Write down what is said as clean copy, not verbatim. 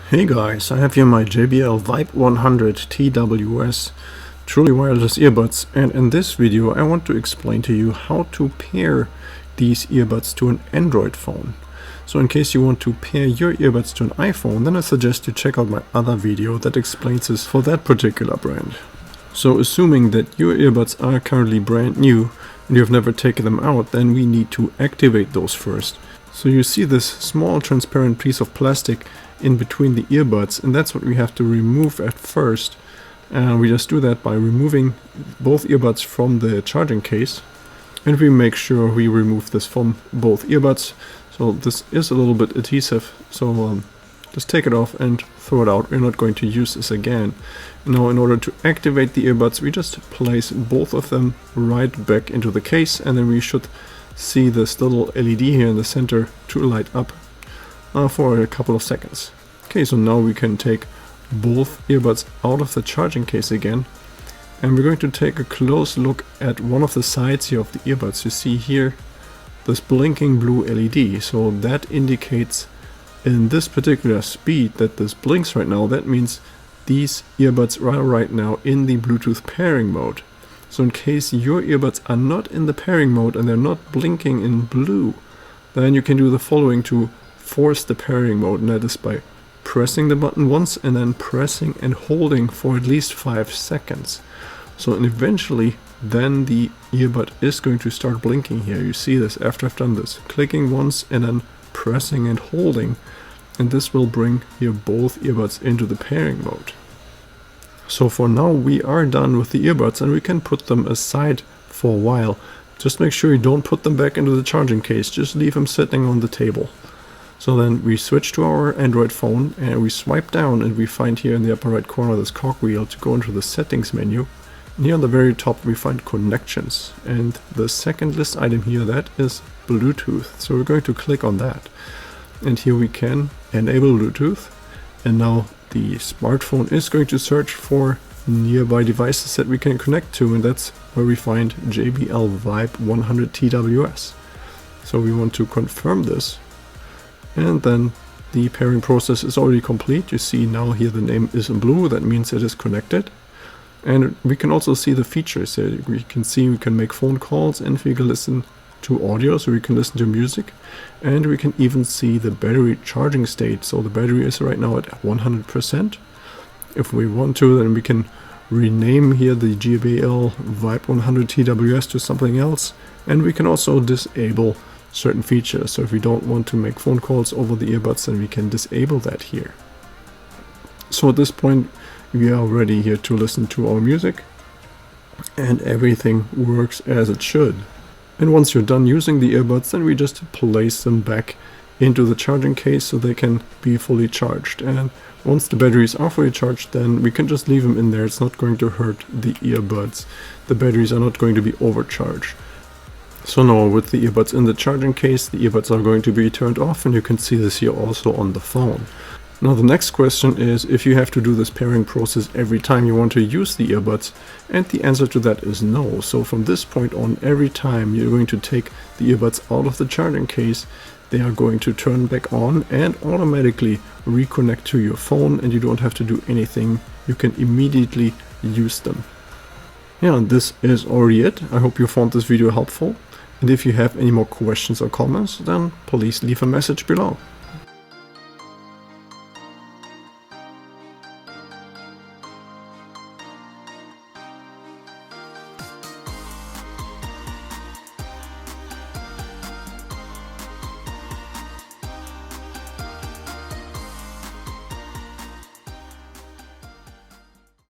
Hey guys, I have here my JBL VIBE100tws truly wireless earbuds, and in this video I want to explain to you how to pair these earbuds to an Android phone. So in case you want to pair your earbuds to an iPhone, then I suggest you check out my other video that explains this for that particular brand. So assuming that your earbuds are currently brand new and you have never taken them out, then we need to activate those first. So you see this small transparent piece of plastic in between the earbuds, and that's what we have to remove at first. And we just do that by removing both earbuds from the charging case, and we make sure we remove this from both earbuds. So this is a little bit adhesive, so just take it off and throw it out. We're not going to use this again. Now in order to activate the earbuds, we just place both of them right back into the case, and then we should see this little LED here in the center to light up for a couple of seconds. Okay, so now we can take both earbuds out of the charging case again, and we're going to take a close look at one of the sides here of the earbuds. You see here this blinking blue LED, so that indicates in this particular speed that this blinks right now. That means these earbuds are right now in the Bluetooth pairing mode. So in case your earbuds are not in the pairing mode and they're not blinking in blue, then you can do the following to force the pairing mode, and that is by pressing the button once and then pressing and holding for at least 5 seconds. So and eventually then the earbud is going to start blinking here. You see this after I've done this, clicking once and then pressing and holding, and this will bring here both earbuds into the pairing mode. So for now we are done with the earbuds, and we can put them aside for a while. Just make sure you don't put them back into the charging case, just leave them sitting on the table. So then we switch to our Android phone and we swipe down, and we find here in the upper right corner this cogwheel to go into the settings menu. And here on the very top we find connections, and the second list item here, that is Bluetooth. So we're going to click on that, and here we can enable Bluetooth, and now the smartphone is going to search for nearby devices that we can connect to, and that's where we find JBL VIBE100tws. So we want to confirm this, and then the pairing process is already complete. You see now here the name is in blue, that means it is connected. And we can also see the features here. We can see we can make phone calls, and we can listen to audio, so we can listen to music, and we can even see the battery charging state. So the battery is right now at 100%. If we want to, then we can rename here the JBL VIBE100tws to something else, and we can also disable certain features. So if we don't want to make phone calls over the earbuds, then we can disable that here. So at this point we are ready here to listen to our music, and everything works as it should. And once you're done using the earbuds, then we just place them back into the charging case so they can be fully charged. And once the batteries are fully charged, then we can just leave them in there. It's not going to hurt the earbuds. The batteries are not going to be overcharged. So now with the earbuds in the charging case, the earbuds are going to be turned off, and you can see this here also on the phone. Now the next question is if you have to do this pairing process every time you want to use the earbuds, and the answer to that is no. So from this point on, every time you're going to take the earbuds out of the charging case, they are going to turn back on and automatically reconnect to your phone, and you don't have to do anything. You can immediately use them. Yeah, and this is already it. I hope you found this video helpful, and if you have any more questions or comments, then please leave a message below.